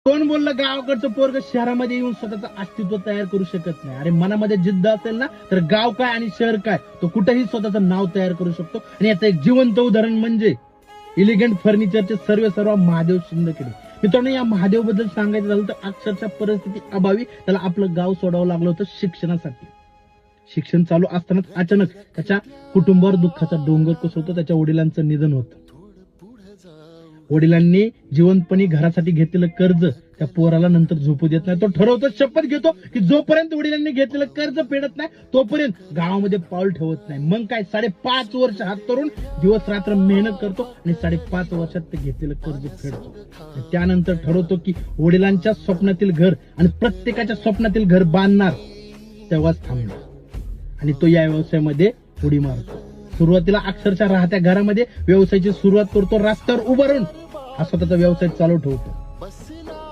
कोण बोललं गावाकडचं पोरग शहरामध्ये येऊन स्वतःचं अस्तित्व तयार करू शकत नाही? अरे मनामध्ये जिद्द असेल ना तर गाव काय आणि शहर काय तो कुठेही स्वतःचं नाव तयार करू शकतो. आणि याचं एक जिवंत उदाहरण म्हणजे एलिगंट फर्निचरचे सर्व महादेव शिंदखेडे. मित्रांनो, या महादेव बद्दल सांगायचं झालं तर अक्षरशः परिस्थिती अभावी त्याला आपलं गाव सोडावं लागलं होतं शिक्षणासाठी. शिक्षण चालू असतानाच अचानक त्याच्या कुटुंबावर दुःखाचा डोंगर कोसळतो. त्याच्या वडिलांचं निधन होतं. वडिलांनी जिवंतपणी घरासाठी घेतलेलं कर्ज त्या पोराला नंतर झोपू देत नाही. तो ठरवतो, शपथ घेतो की जोपर्यंत वडिलांनी घेतलेलं कर्ज फेडत नाही तोपर्यंत गावामध्ये पाऊल ठेवत नाही. मग काय 5.5 वर्ष हात तरुण दिवस रात्र मेहनत करतो आणि 5.5 वर्षात ते घेतलेलं कर्ज फेडतो. त्यानंतर ठरवतो की वडिलांच्या स्वप्नातील घर आणि प्रत्येकाच्या स्वप्नातील घर बांधणार. तेव्हाच थांबणार आणि तो या व्यवसायामध्ये उडी मारतो. सुरुवातीला अक्षरशः राहत्या घरामध्ये व्यवसायाची सुरुवात करतो. रस्त्यावर उभं राहून हा स्वतःचा व्यवसाय चालू ठेवतो.